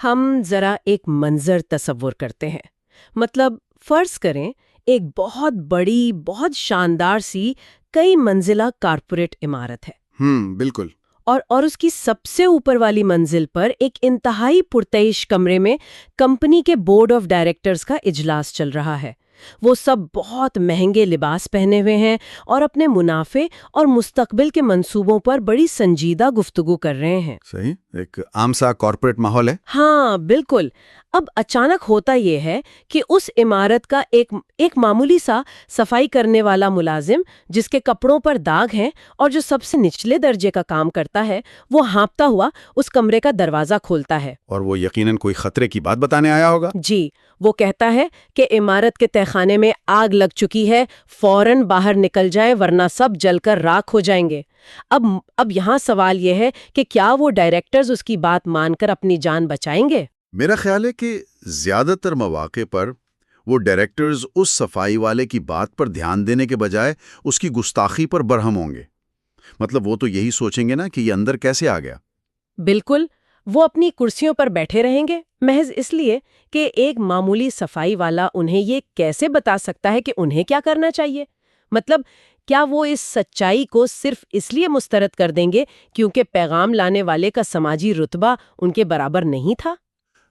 ہم ذرا ایک منظر تصور کرتے ہیں. مطلب فرض کریں ایک بہت بڑی بہت شاندار سی کئی منزلہ کارپوریٹ عمارت ہے. بالکل. اور اس کی سب سے اوپر والی منزل پر ایک انتہائی پرتعیش کمرے میں کمپنی کے بورڈ آف ڈائریکٹرز کا اجلاس چل رہا ہے. وہ سب بہت مہنگے لباس پہنے ہوئے ہیں اور اپنے منافع اور مستقبل کے منصوبوں پر بڑی سنجیدہ گفتگو کر رہے ہیں. صحیح، ایک عام سا کارپوریٹ ماحول ہے. ہاں بالکل. اب اچانک ہوتا یہ ہے کہ اس عمارت کا ایک معمولی سا صفائی کرنے والا ملازم جس کے کپڑوں پر داغ ہیں اور جو سب سے نچلے درجے کا کام کرتا ہے، وہ ہانپتا ہوا اس کمرے کا دروازہ کھولتا ہے. اور وہ یقیناً کوئی خطرے کی بات بتانے آیا ہوگا. جی، وہ کہتا ہے کہ عمارت کے تہخانے میں آگ لگ چکی ہے، فوراً باہر نکل جائیں ورنہ سب جل کر راکھ ہو جائیں گے. اب یہاں سوال یہ ہے کہ کیا وہ ڈائریکٹرز اس کی بات مان کر اپنی جان بچائیں گے؟ میرا خیال ہے کہ زیادہ تر مواقع پر وہ ڈائریکٹرز اس صفائی والے کی بات پر دھیان دینے کے بجائے اس کی گستاخی پر برہم ہوں گے. مطلب وہ تو یہی سوچیں گے نا کہ یہ اندر کیسے آ گیا. بالکل. وہ اپنی کرسیوں پر بیٹھے رہیں گے محض اس لیے کہ ایک معمولی صفائی والا انہیں یہ کیسے بتا سکتا ہے کہ انہیں کیا کرنا چاہیے. مطلب کیا وہ اس سچائی کو صرف اس لیے مسترد کر دیں گے کیونکہ پیغام لانے والے کا سماجی رتبہ ان کے برابر نہیں تھا؟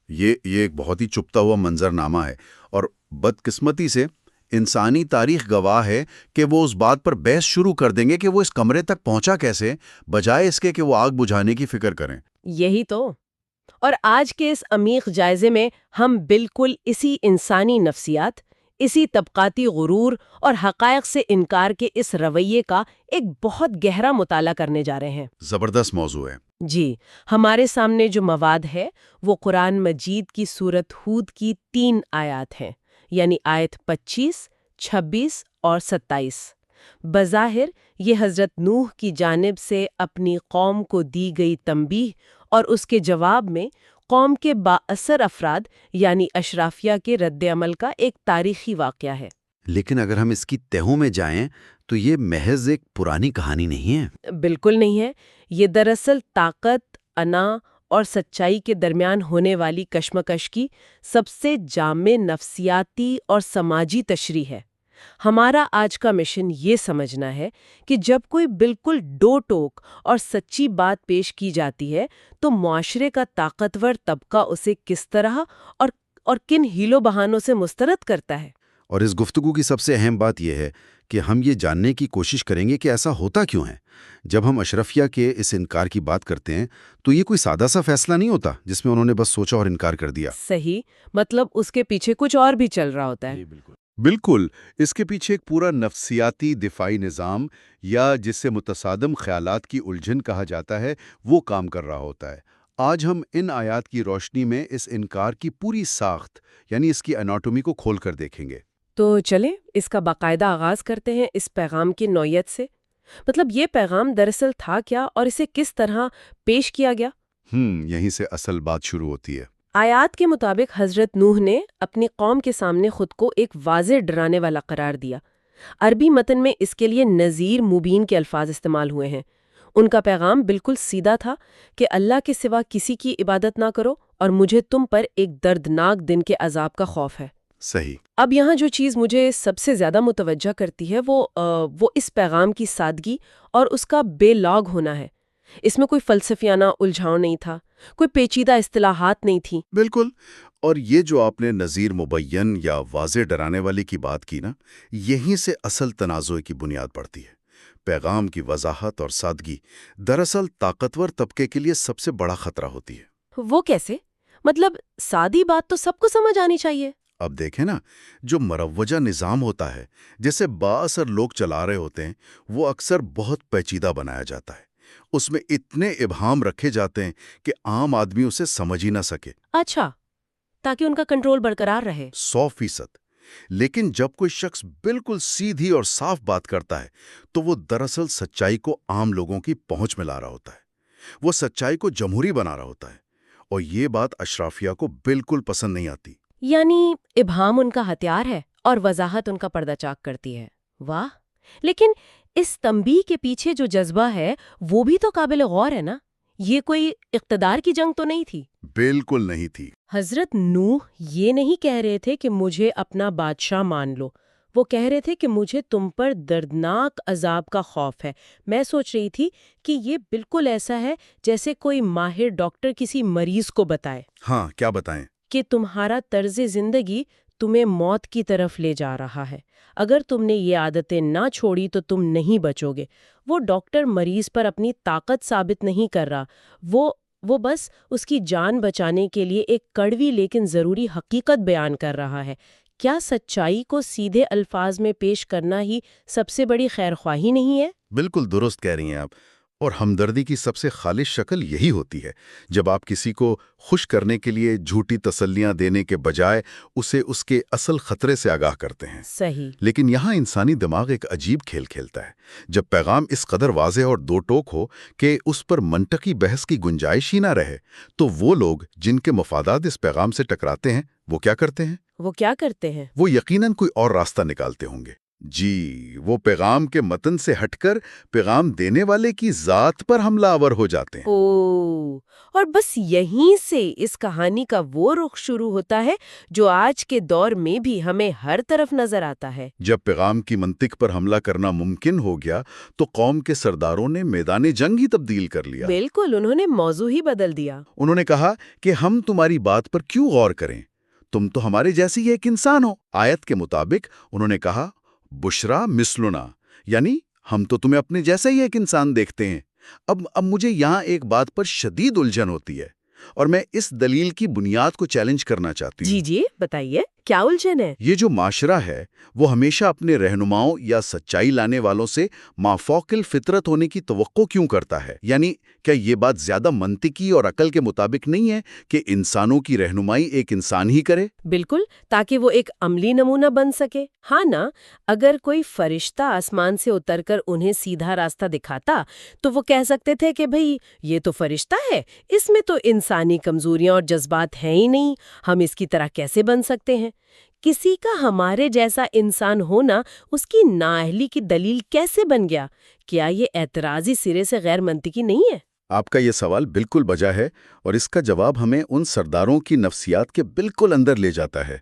یہ ایک بہت ہی چپتا ہوا منظرنامہ ہے، اور بدقسمتی سے انسانی تاریخ گواہ ہے کہ وہ اس بات پر بحث شروع کر دیں گے کہ وہ اس کمرے تک پہنچا کیسے، بجائے اس کے کہ وہ آگ بجھانے کی فکر کریں. یہی تو. اور آج کے اس عمیق جائزے میں ہم بالکل اسی انسانی نفسیات، اسی طبقاتی غرور اور حقائق سے انکار کے اس رویے کا ایک بہت گہرا مطالعہ کرنے جا رہے ہیں. زبردست موضوع ہے. جی، ہمارے سامنے جو مواد ہے وہ قرآن مجید کی سورت ہود کی 3 آیات ہیں، یعنی آیت 25، 26 اور 27. بظاہر یہ حضرت نوح کی جانب سے اپنی قوم کو دی گئی تنبیہ اور اس کے جواب میں قوم کے با اثر افراد یعنی اشرافیہ کے رد عمل کا ایک تاریخی واقعہ ہے. لیکن اگر ہم اس کی تہوں میں جائیں تو یہ محض ایک پرانی کہانی نہیں ہے. بالکل نہیں ہے. یہ دراصل طاقت، انا اور سچائی کے درمیان ہونے والی کشمکش کی سب سے جامع نفسیاتی اور سماجی تشریح ہے. ہمارا آج کا مشن یہ سمجھنا ہے کہ جب کوئی بالکل ڈو ٹوک اور سچی بات پیش کی جاتی ہے تو معاشرے کا طاقتور طبقہ اسے کس طرح اور کن ہیلو بہانوں سے مسترد کرتا ہے. اور اس گفتگو کی سب سے اہم بات یہ ہے کہ ہم یہ جاننے کی کوشش کریں گے کہ ایسا ہوتا کیوں ہے. جب ہم اشرفیہ کے اس انکار کی بات کرتے ہیں تو یہ کوئی سادہ سا فیصلہ نہیں ہوتا جس میں انہوں نے بس سوچا اور انکار کر دیا. صحیح. مطلب اس کے پیچھے کچھ اور بھی چل رہا ہوتا ہے. بالکل. اس کے پیچھے ایک پورا نفسیاتی دفاعی نظام، یا جس سے متصادم خیالات کی الجھن کہا جاتا ہے، وہ کام کر رہا ہوتا ہے. آج ہم ان آیات کی روشنی میں اس انکار کی پوری ساخت یعنی اس کی اناٹومی کو کھول کر دیکھیں گے. تو چلیں اس کا باقاعدہ آغاز کرتے ہیں اس پیغام کی نوعیت سے. مطلب یہ پیغام دراصل تھا کیا اور اسے کس طرح پیش کیا گیا؟ یہیں سے اصل بات شروع ہوتی ہے. آیات کے مطابق حضرت نوح نے اپنی قوم کے سامنے خود کو ایک واضح ڈرانے والا قرار دیا. عربی متن میں اس کے لیے نذیر مبین کے الفاظ استعمال ہوئے ہیں. ان کا پیغام بالکل سیدھا تھا کہ اللہ کے سوا کسی کی عبادت نہ کرو اور مجھے تم پر ایک دردناک دن کے عذاب کا خوف ہے. صحیح. اب یہاں جو چیز مجھے سب سے زیادہ متوجہ کرتی ہے وہ اس پیغام کی سادگی اور اس کا بے لاگ ہونا ہے. اس میں کوئی فلسفیانہ الجھاؤ نہیں تھا، کوئی پیچیدہ اصطلاحات نہیں تھیں. بالکل. اور یہ جو آپ نے نذیر مبین یا واضح ڈرانے والی کی بات کی نا، یہیں سے اصل تنازع کی بنیاد پڑتی ہے. پیغام کی وضاحت اور سادگی دراصل طاقتور طبقے کے لیے سب سے بڑا خطرہ ہوتی ہے. وہ کیسے؟ مطلب سادی بات تو سب کو سمجھ آنی چاہیے. اب دیکھیں نا، جو مروجہ نظام ہوتا ہے جسے بااثر لوگ چلا رہے ہوتے ہیں، وہ اکثر بہت پیچیدہ بنایا جاتا ہے. اس میں اتنے ابہام رکھے جاتے ہیں کہ عام آدمی اسے سمجھ ہی نہ سکے. اچھا، تاکہ ان کا کنٹرول برقرار رہے. 100%. لیکن جب کوئی شخص بالکل سیدھی اور صاف بات کرتا ہے تو وہ دراصل سچائی کو عام لوگوں کی پہنچ میں لا رہا ہوتا ہے. وہ سچائی کو جمہوری بنا رہا ہوتا ہے، اور یہ بات اشرافیہ کو بالکل پسند نہیں آتی. یعنی ابہام ان کا ہتھیار ہے اور وضاحت ان کا پردہ چاک کرتی ہے. واہ. لیکن اس تنبیہ کے پیچھے جو جذبہ ہے وہ بھی تو قابل غور ہے نا. یہ کوئی اقتدار کی جنگ تو نہیں تھی؟ بالکل نہیں تھی۔ حضرت نوح یہ نہیں کہہ رہے تھے کہ مجھے اپنا بادشاہ مان لو، وہ کہہ رہے تھے کہ مجھے تم پر دردناک عذاب کا خوف ہے۔ میں سوچ رہی تھی کہ یہ بالکل ایسا ہے جیسے کوئی ماہر ڈاکٹر کسی مریض کو بتائے ہاں، کیا بتائیں؟ کہ تمہارا طرز زندگی تمہیں موت کی طرف لے جا رہا ہے، اگر تم نے یہ عادتیں نہ چھوڑی تو تم نہیں بچو گے۔ وہ ڈاکٹر مریض پر اپنی طاقت ثابت نہیں کر رہا، وہ بس اس کی جان بچانے کے لیے ایک کڑوی لیکن ضروری حقیقت بیان کر رہا ہے۔ کیا سچائی کو سیدھے الفاظ میں پیش کرنا ہی سب سے بڑی خیرخواہی نہیں ہے؟ بالکل درست کہہ رہی ہیں آپ، اور ہمدردی کی سب سے خالص شکل یہی ہوتی ہے، جب آپ کسی کو خوش کرنے کے لیے جھوٹی تسلیاں دینے کے بجائے اسے اس کے اصل خطرے سے آگاہ کرتے ہیں۔ صحیح۔ لیکن یہاں انسانی دماغ ایک عجیب کھیل کھیلتا ہے۔ جب پیغام اس قدر واضح اور دو ٹوک ہو کہ اس پر منطقی بحث کی گنجائش ہی نہ رہے، تو وہ لوگ جن کے مفادات اس پیغام سے ٹکراتے ہیں وہ کیا کرتے ہیں؟ وہ کیا کرتے ہیں؟ وہ یقیناً کوئی اور راستہ نکالتے ہوں گے۔ جی، وہ پیغام کے متن سے ہٹ کر پیغام دینے والے کی ذات پر حملہ آور ہو جاتے ہیں۔ اور بس یہیں سے اس کہانی کا وہ رخ شروع ہوتا ہے جو آج کے دور میں بھی ہمیں ہر طرف نظر آتا ہے۔ جب پیغام کی منطق پر حملہ کرنا ممکن ہو گیا تو قوم کے سرداروں نے میدان جنگ ہی تبدیل کر لیا۔ بالکل، انہوں نے موضوع ہی بدل دیا۔ انہوں نے کہا کہ ہم تمہاری بات پر کیوں غور کریں، تم تو ہمارے جیسی ایک انسان ہو۔ آیت کے مطابق انہوں نے کہا بشرا مثلنا، یعنی ہم تو تمہیں اپنے جیسا ہی ایک انسان دیکھتے ہیں۔ اب مجھے یہاں ایک بات پر شدید الجھن ہوتی ہے اور میں اس دلیل کی بنیاد کو چیلنج کرنا چاہتی ہوں۔ جی بتائیے، کیا الجھن ہے؟ یہ جو معاشرہ ہے وہ ہمیشہ اپنے رہنماؤں یا سچائی لانے والوں سے مافوق الفطرت ہونے کی توقع کیوں کرتا ہے؟ یعنی کیا یہ بات زیادہ منطقی اور عقل کے مطابق نہیں ہے کہ انسانوں کی رہنمائی ایک انسان ہی کرے؟ بالکل، تاکہ وہ ایک عملی نمونہ بن سکے۔ ہاں نا، اگر کوئی فرشتہ آسمان سے اتر کر انہیں سیدھا راستہ دکھاتا تو وہ کہہ سکتے تھے کہ بھئی یہ تو فرشتہ ہے، اس میں تو انسانی کمزوریاں اور جذبات ہیں ہی نہیں، ہم اس کی طرح کیسے بن سکتے ہیں؟ کسی کا ہمارے جیسا انسان ہونا اس کی نااہلی کی دلیل کیسے بن گیا؟ کیا یہ اعتراضی سرے سے غیر منطقی نہیں ہے؟ آپ کا یہ سوال بالکل بجا ہے، اور اس کا جواب ہمیں ان سرداروں کی نفسیات کے بالکل اندر لے جاتا ہے۔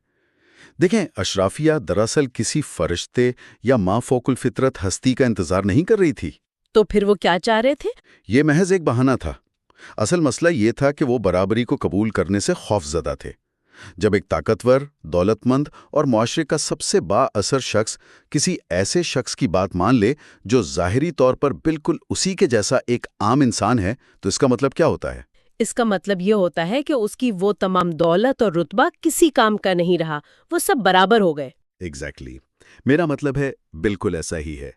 دیکھیں، اشرافیہ دراصل کسی فرشتے یا مافوق الفطرت ہستی کا انتظار نہیں کر رہی تھی۔ تو پھر وہ کیا چاہ رہے تھے؟ یہ محض ایک بہانہ تھا۔ اصل مسئلہ یہ تھا کہ وہ برابری کو قبول کرنے سے خوف زدہ تھے۔ جب ایک طاقتور، دولت مند اور معاشرے کا سب سے با اثر شخص کسی ایسے شخص کی بات مان لے جو ظاہری طور پر بالکل اسی کے جیسا ایک عام انسان ہے، تو اس کا مطلب کیا ہوتا ہے؟ اس کا مطلب یہ ہوتا ہے کہ اس کی وہ تمام دولت اور رتبہ کسی کام کا نہیں رہا، وہ سب برابر ہو گئے۔ ایگزیکٹلی۔ میرا مطلب ہے بالکل ایسا ہی ہے۔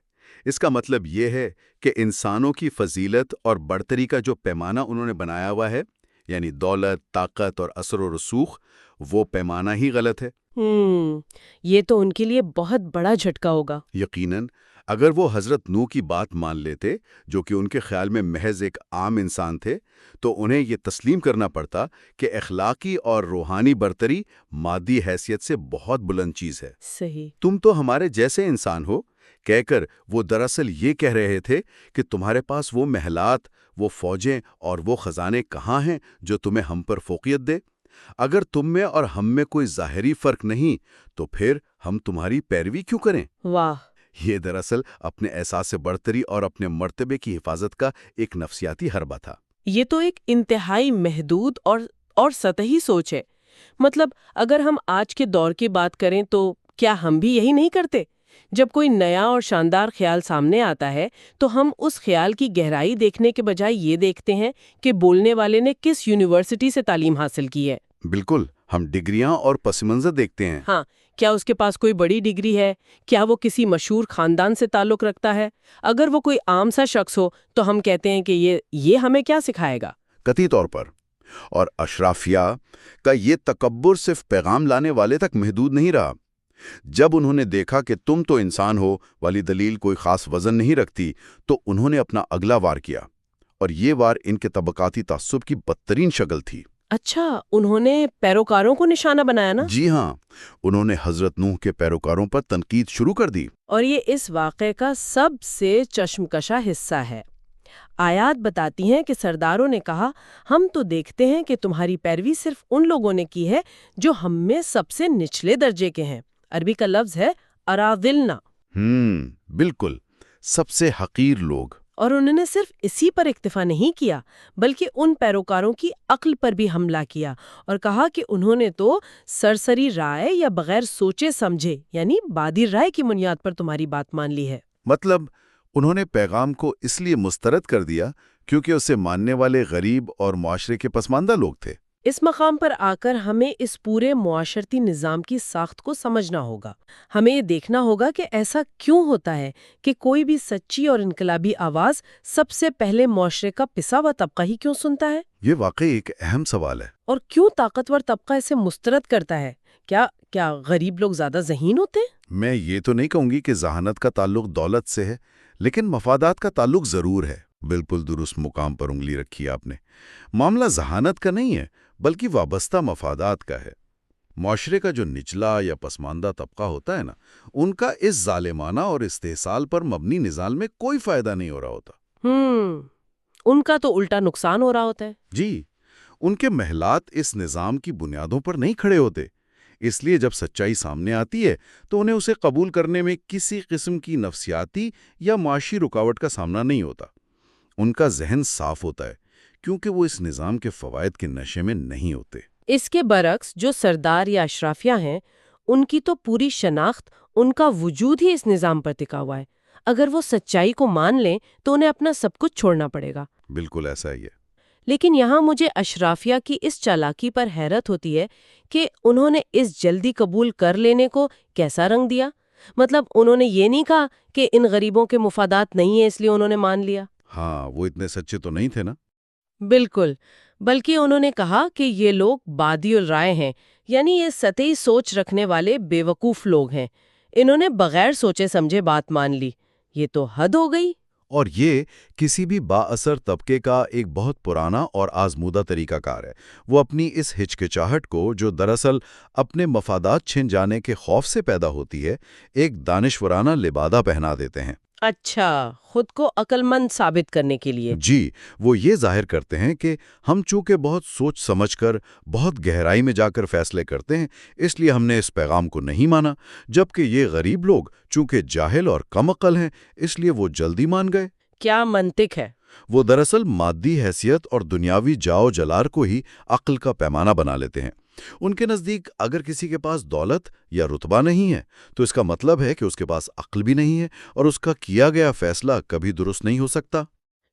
اس کا مطلب یہ ہے کہ انسانوں کی فضیلت اور برتری کا جو پیمانہ انہوں نے بنایا ہوا ہے، یعنی دولت، طاقت اور اثر و رسوخ، وہ پیمانہ ہی غلط ہے۔ یہ تو ان کے لیے بہت بڑا جھٹکا ہوگا۔ یقیناً، اگر وہ حضرت نوح کی بات مان لیتے، جو کہ ان کے خیال میں محض ایک عام انسان تھے، تو انہیں یہ تسلیم کرنا پڑتا کہ اخلاقی اور روحانی برتری مادی حیثیت سے بہت بلند چیز ہے۔ صحیح۔ تم تو ہمارے جیسے انسان ہو کہہ کر وہ دراصل یہ کہہ رہے تھے کہ تمہارے پاس وہ محلات، وہ فوجیں اور وہ خزانے کہاں ہیں جو تمہیں ہم پر فوقیت دے؟ اگر تم میں اور ہم میں کوئی ظاہری فرق نہیں تو پھر ہم تمہاری پیروی کیوں کریں؟ واہ! یہ دراصل اپنے احساس برتری اور اپنے مرتبے کی حفاظت کا ایک نفسیاتی حربہ تھا۔ یہ تو ایک انتہائی محدود اور سطحی سوچ ہے۔ مطلب اگر ہم آج کے دور کی بات کریں تو کیا ہم بھی یہی نہیں کرتے؟ جب کوئی نیا اور شاندار خیال سامنے آتا ہے تو ہم اس خیال کی گہرائی دیکھنے کے بجائے یہ دیکھتے ہیں کہ بولنے والے نے کس یونیورسٹی سے تعلیم حاصل کی ہے۔ بالکل، ہم ڈگریاں اور پس منظر دیکھتے ہیں۔ ہاں، کیا اس کے پاس کوئی بڑی ڈگری ہے؟ کیا وہ کسی مشہور خاندان سے تعلق رکھتا ہے؟ اگر وہ کوئی عام سا شخص ہو تو ہم کہتے ہیں کہ یہ ہمیں کیا سکھائے گا؟ قطعی طور پر۔ اور اشرافیہ کا یہ تکبر صرف پیغام لانے والے تک محدود نہیں رہا۔ جب انہوں نے دیکھا کہ تم تو انسان ہو والی دلیل کوئی خاص وزن نہیں رکھتی، تو انہوں نے اپنا اگلا وار کیا، اور یہ وار ان کے طبقاتی تعصب کی بدترین شکل تھی۔ اچھا، انہوں نے پیروکاروں کو نشانہ بنایا نا؟ جی ہاں، انہوں نے حضرت نوح کے پیروکاروں پر تنقید شروع کر دی۔ اور یہ اس واقعے کا سب سے چشمکشا حصہ ہے۔ آیات بتاتی ہیں کہ سرداروں نے کہا ہم تو دیکھتے ہیں کہ تمہاری پیروی صرف ان لوگوں نے کی ہے جو ہم میں سب سے نچلے درجے کے ہیں۔ عربی کا لفظ ہے اراذلنا۔ بالکل، سب سے حقیر لوگ۔ اور انہوں نے صرف اسی پر اکتفا نہیں کیا بلکہ ان پیروکاروں کی عقل پر بھی حملہ کیا اور کہا کہ انہوں نے تو سرسری رائے یا بغیر سوچے سمجھے یعنی بادی رائے کی بنیاد پر تمہاری بات مان لی ہے۔ مطلب انہوں نے پیغام کو اس لیے مسترد کر دیا کیونکہ اسے ماننے والے غریب اور معاشرے کے پسماندہ لوگ تھے۔ اس مقام پر آ کر ہمیں اس پورے معاشرتی نظام کی ساخت کو سمجھنا ہوگا۔ ہمیں یہ دیکھنا ہوگا کہ ایسا کیوں ہوتا ہے کہ کوئی بھی سچی اور انقلابی آواز سب سے پہلے معاشرے کا پسا ہوا طبقہ ہی کیوں سنتا ہے؟ یہ واقعی ایک اہم سوال ہے۔ اور کیوں طاقتور طبقہ اسے مسترد کرتا ہے؟ کیا غریب لوگ زیادہ ذہین ہوتے ہیں؟ میں یہ تو نہیں کہوں گی کہ ذہانت کا تعلق دولت سے ہے، لیکن مفادات کا تعلق ضرور ہے۔ بالکل درست مقام پر انگلی رکھی آپ نے۔ معاملہ ذہانت کا نہیں ہے بلکہ وابستہ مفادات کا ہے۔ معاشرے کا جو نچلا یا پسماندہ طبقہ ہوتا ہے نا، ان کا اس ظالمانہ اور استحصال پر مبنی نظام میں کوئی فائدہ نہیں ہو رہا ہوتا۔ ان کا تو الٹا نقصان ہو رہا ہوتا ہے۔ جی، ان کے محلات اس نظام کی بنیادوں پر نہیں کھڑے ہوتے، اس لیے جب سچائی سامنے آتی ہے تو انہیں اسے قبول کرنے میں کسی قسم کی نفسیاتی یا معاشی رکاوٹ کا سامنا نہیں ہوتا۔ ان کا ذہن صاف ہوتا ہے کیونکہ وہ اس نظام کے فوائد کے نشے میں نہیں ہوتے۔ اس کے برعکس جو سردار یا اشرافیہ ہیں، ان کی تو پوری شناخت، ان کا وجود ہی اس نظام پر ٹکا ہوا ہے۔ اگر وہ سچائی کو مان لیں تو انہیں اپنا سب کچھ چھوڑنا پڑے گا۔ بالکل ایسا ہی ہے۔ لیکن یہاں مجھے اشرافیہ کی اس چالاکی پر حیرت ہوتی ہے کہ انہوں نے اس جلدی قبول کر لینے کو کیسا رنگ دیا۔ مطلب انہوں نے یہ نہیں کہا کہ ان غریبوں کے مفادات نہیں ہیں اس لیے انہوں نے مان لیا۔ ہاں، وہ اتنے سچے تو نہیں تھے نا۔ بالکل، بلکہ انہوں نے کہا کہ یہ لوگ بادی الرائے ہیں، یعنی یہ سطحی سوچ رکھنے والے بے وقوف لوگ ہیں۔ انہوں نے بغیر سوچے سمجھے بات مان لی۔ یہ تو حد ہو گئی۔ اور یہ کسی بھی با اثر طبقے کا ایک بہت پرانا اور آزمودہ طریقہ کار ہے۔ وہ اپنی اس ہچکچاہٹ کو، جو دراصل اپنے مفادات چھن جانے کے خوف سے پیدا ہوتی ہے، ایک دانشورانہ لبادہ پہنا دیتے ہیں۔ اچھا، خود کو عقل مند ثابت کرنے کے لیے۔ جی، وہ یہ ظاہر کرتے ہیں کہ ہم چونکہ بہت سوچ سمجھ کر، بہت گہرائی میں جا کر فیصلے کرتے ہیں، اس لیے ہم نے اس پیغام کو نہیں مانا، جبکہ یہ غریب لوگ چونکہ جاہل اور کم عقل ہیں، اس لیے وہ جلدی مان گئے۔ کیا منطق ہے؟ وہ دراصل مادی حیثیت اور دنیاوی جاؤ جلال کو ہی عقل کا پیمانہ بنا لیتے ہیں۔ ان کے نزدیک اگر کسی کے پاس دولت یا رتبہ نہیں ہے تو اس کا مطلب ہے کہ اس کے پاس عقل بھی نہیں ہے اور اس کا کیا گیا فیصلہ کبھی درست نہیں ہو سکتا۔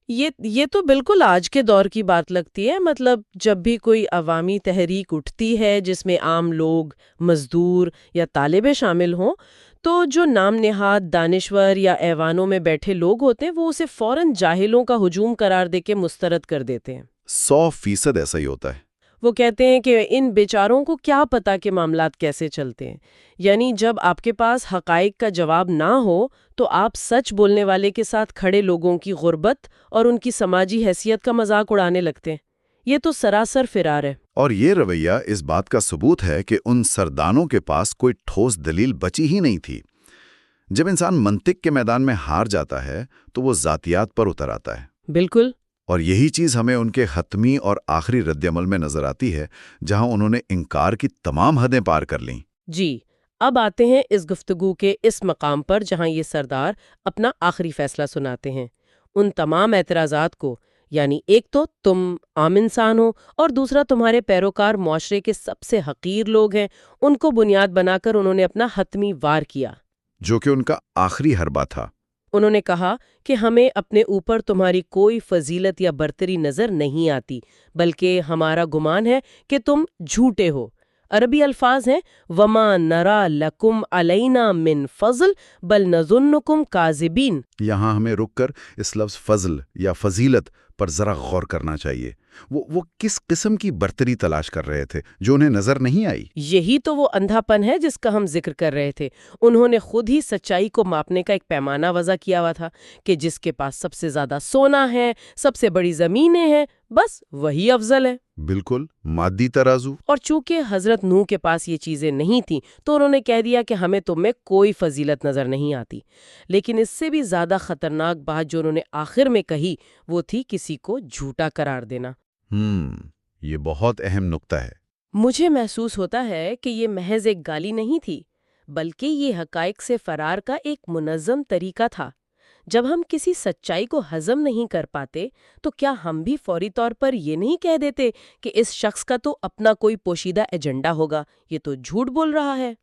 یہ تو بالکل آج کے دور کی بات لگتی ہے۔ مطلب جب بھی کوئی عوامی تحریک اٹھتی ہے جس میں عام لوگ، مزدور یا طالب شامل ہوں، تو جو نام نہاد دانشور یا ایوانوں میں بیٹھے لوگ ہوتے ہیں وہ اسے فوراً جاہلوں کا ہجوم قرار دے کے مسترد کر دیتے ہیں۔ 100% ایسا ہی ہوتا ہے۔ وہ کہتے ہیں کہ ان بیچاروں کو کیا پتا کہ معاملات کیسے چلتے ہیں۔ یعنی جب آپ کے پاس حقائق کا جواب نہ ہو تو آپ سچ بولنے والے کے ساتھ کھڑے لوگوں کی غربت اور ان کی سماجی حیثیت کا مذاق اڑانے لگتے ہیں۔ یہ تو سراسر فرار ہے۔ اور یہ رویہ اس بات کا ثبوت ہے کہ ان سردانوں کے پاس کوئی ٹھوس دلیل بچی ہی نہیں تھی۔ جب انسان منطق کے میدان میں ہار جاتا ہے تو وہ ذاتیات پر اتر آتا ہے۔ بالکل۔ اور یہی چیز ہمیں ان کے حتمی اور آخری رد عمل میں نظر آتی ہے، جہاں انہوں نے انکار کی تمام حدیں پار کر لیں۔ جی، اب آتے ہیں اس گفتگو کے اس مقام پر جہاں یہ سردار اپنا آخری فیصلہ سناتے ہیں۔ ان تمام اعتراضات کو، یعنی ایک تو تم عام انسان ہو اور دوسرا تمہارے پیروکار معاشرے کے سب سے حقیر لوگ ہیں، ان کو بنیاد بنا کر انہوں نے اپنا حتمی وار کیا، جو کہ ان کا آخری حربہ تھا۔ انہوں نے کہا کہ ہمیں اپنے اوپر تمہاری کوئی فضیلت یا برتری نظر نہیں آتی، بلکہ ہمارا گمان ہے کہ تم جھوٹے ہو۔ عربی الفاظ ہیں وَمَا نَرَا لَكُمْ عَلَيْنَا مِنْ فَضْلٍ بَلْ نَظُنُّكُمْ كَاذِبِينَ۔ یہاں ہمیں رک کر اس لفظ فضل یا فضیلت پر ذرا غور کرنا چاہیے۔ وہ کس قسم کی برتری تلاش کر رہے تھے جو انہیں نظر نہیں آئی؟ یہی تو وہ اندھا پن ہے جس کا ہم ذکر کر رہے تھے۔ انہوں نے خود ہی سچائی کو ماپنے کا ایک پیمانہ وضع کیا ہوا تھا کہ جس کے پاس سب سے زیادہ سونا ہے، سب سے بڑی زمینیں ہیں، بس وہی افضل ہے۔ بالکل، مادی ترازو۔ اور چونکہ حضرت نوح کے پاس یہ چیزیں نہیں تھیں تو انہوں نے کہہ دیا کہ ہمیں تم میں کوئی فضیلت نظر نہیں آتی۔ لیکن اس سے بھی زیادہ خطرناک بات جو انہوں نے آخر میں کہی وہ تھی کسی کو جھوٹا قرار دینا۔ یہ بہت اہم نقطہ ہے۔ مجھے محسوس ہوتا ہے کہ یہ محض ایک گالی نہیں تھی، بلکہ یہ حقائق سے فرار کا ایک منظم طریقہ تھا۔ جب ہم کسی سچائی کو ہضم نہیں کر پاتے تو کیا ہم بھی فوری طور پر یہ نہیں کہہ دیتے کہ اس شخص کا تو اپنا کوئی پوشیدہ ایجنڈا ہوگا، یہ تو جھوٹ بول رہا ہے؟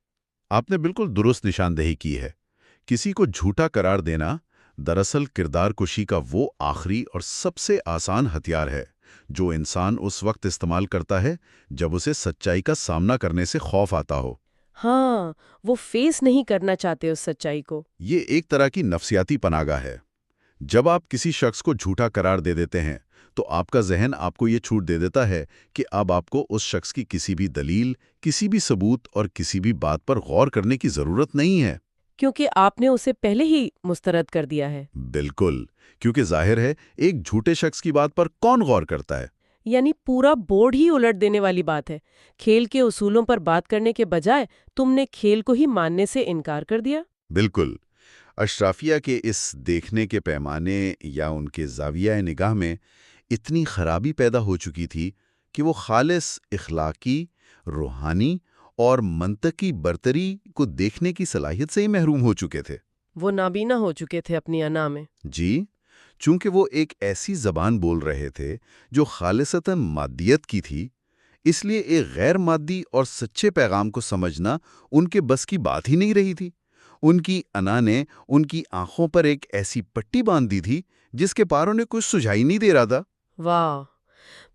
آپ نے بالکل درست نشاندہی کی ہے۔ کسی کو جھوٹا قرار دینا دراصل کردار کشی کا وہ آخری اور سب سے آسان ہتھیار ہے جو انسان اس وقت استعمال کرتا ہے جب اسے سچائی کا سامنا کرنے سے خوف آتا ہو۔ ہاں، وہ فیس نہیں کرنا چاہتے اس سچائی کو۔ یہ ایک طرح کی نفسیاتی پناہگاہ ہے۔ جب آپ کسی شخص کو جھوٹا قرار دے دیتے ہیں تو آپ کا ذہن آپ کو یہ چھوٹ دے دیتا ہے کہ اب آپ کو اس شخص کی کسی بھی دلیل، کسی بھی ثبوت اور کسی بھی بات پر غور کرنے کی ضرورت نہیں ہے، کیونکہ آپ نے اسے پہلے ہی مسترد کر دیا ہے۔ بالکل، کیونکہ ظاہر ہے ایک جھوٹے شخص کی بات پر کون غور کرتا ہے؟ یعنی پورا بورڈ ہی الٹ دینے والی بات ہے۔ کھیل کے اصولوں پر بات کرنے کے بجائے تم نے کھیل کو ہی ماننے سے انکار کر دیا۔ بالکل۔ اشرافیہ کے اس دیکھنے کے پیمانے یا ان کے زاویہ نگاہ میں اتنی خرابی پیدا ہو چکی تھی کہ وہ خالص اخلاقی، روحانی اور منطقی برتری کو دیکھنے کی صلاحیت سے ہی محروم ہو چکے تھے۔ وہ نابینا ہو چکے تھے اپنی انا میں۔ جی، چونکہ وہ ایک ایسی زبان بول رہے تھے جو خالصتاً مادیت کی تھی، اس لیے ایک غیر مادی اور سچے پیغام کو سمجھنا ان کے بس کی بات ہی نہیں رہی تھی۔ ان کی انا نے ان کی آنکھوں پر ایک ایسی پٹی باندھ دی تھی جس کے پار انہیں کچھ سجھائی نہیں دے رہا تھا۔ واہ!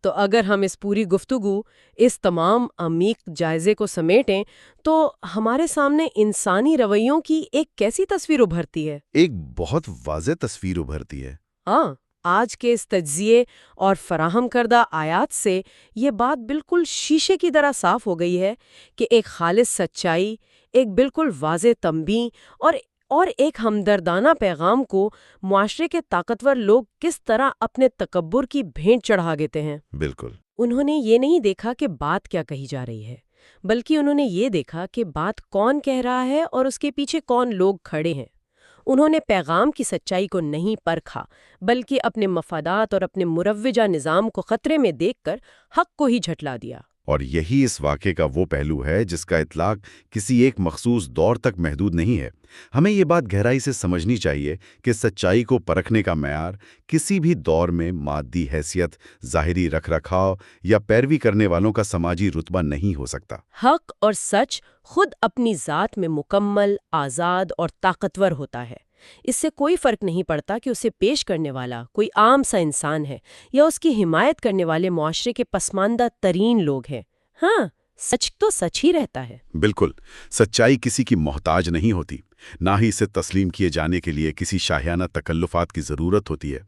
تو اگر ہم اس پوری گفتگو، اس تمام عمیق جائزے کو سمیٹیں تو ہمارے سامنے انسانی رویوں کی ایک کیسی تصویر ابھرتی ہے؟ ایک بہت واضح تصویر ابھرتی ہے۔ ہاں، آج کے اس تجزیے اور فراہم کردہ آیات سے یہ بات بالکل شیشے کی طرح صاف ہو گئی ہے کہ ایک خالص سچائی، ایک بالکل واضح تنبیہ اور ایک ہمدردانہ پیغام کو معاشرے کے طاقتور لوگ کس طرح اپنے تکبر کی بھینٹ چڑھا دیتے ہیں۔ بالکل۔ انہوں نے یہ نہیں دیکھا کہ بات کیا کہی جا رہی ہے، بلکہ انہوں نے یہ دیکھا کہ بات کون کہہ رہا ہے اور اس کے پیچھے کون لوگ کھڑے ہیں۔ انہوں نے پیغام کی سچائی کو نہیں پرکھا، بلکہ اپنے مفادات اور اپنے مروجہ نظام کو خطرے میں دیکھ کر حق کو ہی جھٹلا دیا۔ اور یہی اس واقعے کا وہ پہلو ہے جس کا اطلاق کسی ایک مخصوص دور تک محدود نہیں ہے۔ ہمیں یہ بات گہرائی سے سمجھنی چاہیے کہ سچائی کو پرکھنے کا معیار کسی بھی دور میں مادی حیثیت، ظاہری رکھ رکھاؤ یا پیروی کرنے والوں کا سماجی رتبہ نہیں ہو سکتا۔ حق اور سچ خود اپنی ذات میں مکمل، آزاد اور طاقتور ہوتا ہے۔ اس سے کوئی فرق نہیں پڑتا کہ اسے پیش کرنے والا کوئی عام سا انسان ہے یا اس کی حمایت کرنے والے معاشرے کے پسماندہ ترین لوگ ہیں۔ ہاں، سچ تو سچ ہی رہتا ہے۔ بالکل، سچائی کسی کی محتاج نہیں ہوتی، نہ ہی اسے تسلیم کیے جانے کے لیے کسی شاہیانہ تکلفات کی ضرورت ہوتی ہے۔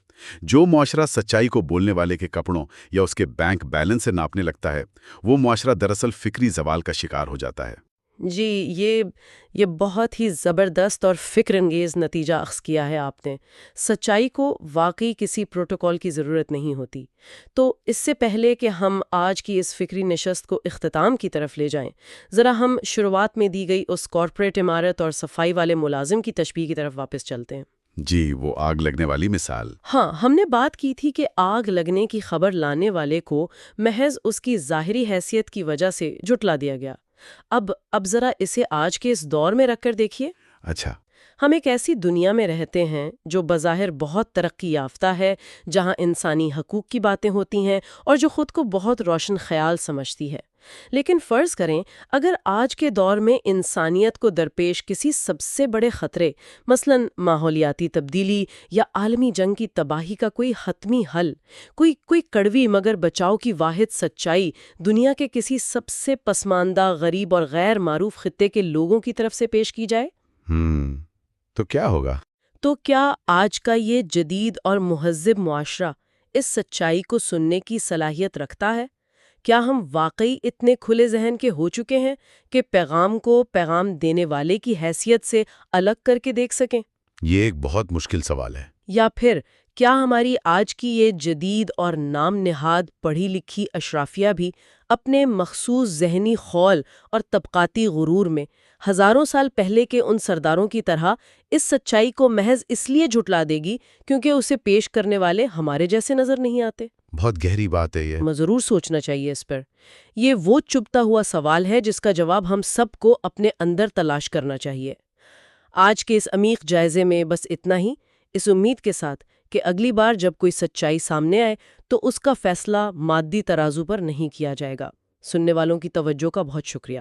جو معاشرہ سچائی کو بولنے والے کے کپڑوں یا اس کے بینک بیلنس سے ناپنے لگتا ہے، وہ معاشرہ دراصل فکری زوال کا شکار ہو جاتا ہے۔ جی، یہ بہت ہی زبردست اور فکر انگیز نتیجہ اخذ کیا ہے آپ نے۔ سچائی کو واقعی کسی پروٹوکول کی ضرورت نہیں ہوتی۔ تو اس سے پہلے کہ ہم آج کی اس فکری نشست کو اختتام کی طرف لے جائیں، ذرا ہم شروعات میں دی گئی اس کارپوریٹ عمارت اور صفائی والے ملازم کی تشبیہ کی طرف واپس چلتے ہیں۔ جی، وہ آگ لگنے والی مثال۔ ہاں، ہم نے بات کی تھی کہ آگ لگنے کی خبر لانے والے کو محض اس کی ظاہری حیثیت کی وجہ سے جھٹلا دیا گیا۔ اب ذرا اسے آج کے اس دور میں رکھ کر دیکھیے۔ اچھا۔ ہم ایک ایسی دنیا میں رہتے ہیں جو بظاہر بہت ترقی یافتہ ہے، جہاں انسانی حقوق کی باتیں ہوتی ہیں اور جو خود کو بہت روشن خیال سمجھتی ہے۔ لیکن فرض کریں اگر آج کے دور میں انسانیت کو درپیش کسی سب سے بڑے خطرے، مثلاً ماحولیاتی تبدیلی یا عالمی جنگ کی تباہی کا کوئی حتمی حل، کوئی کڑوی مگر بچاؤ کی واحد سچائی دنیا کے کسی سب سے پسماندہ، غریب اور غیر معروف خطے کے لوگوں کی طرف سے پیش کی جائے، تو کیا ہوگا؟ تو کیا آج کا یہ جدید اور مہذب معاشرہ اس سچائی کو سننے کی صلاحیت رکھتا ہے؟ کیا ہم واقعی اتنے کھلے ذہن کے ہو چکے ہیں کہ پیغام کو پیغام دینے والے کی حیثیت سے الگ کر کے دیکھ سکیں؟ یہ ایک بہت مشکل سوال ہے۔ یا پھر کیا ہماری آج کی یہ جدید اور نام نہاد پڑھی لکھی اشرافیہ بھی اپنے مخصوص ذہنی خول اور طبقاتی غرور میں ہزاروں سال پہلے کے ان سرداروں کی طرح اس سچائی کو محض اس لیے جھٹلا دے گی کیونکہ اسے پیش کرنے والے ہمارے جیسے نظر نہیں آتے؟ بہت گہری بات ہے یہ۔ ہمیں ضرور سوچنا چاہیے اس پر۔ یہ وہ چبھتا ہوا سوال ہے جس کا جواب ہم سب کو اپنے اندر تلاش کرنا چاہیے۔ آج کے اس عمیق جائزے میں بس اتنا ہی، اس امید کے ساتھ کہ اگلی بار جب کوئی سچائی سامنے آئے تو اس کا فیصلہ مادی ترازو پر نہیں کیا جائے گا۔ سننے والوں کی توجہ کا بہت شکریہ۔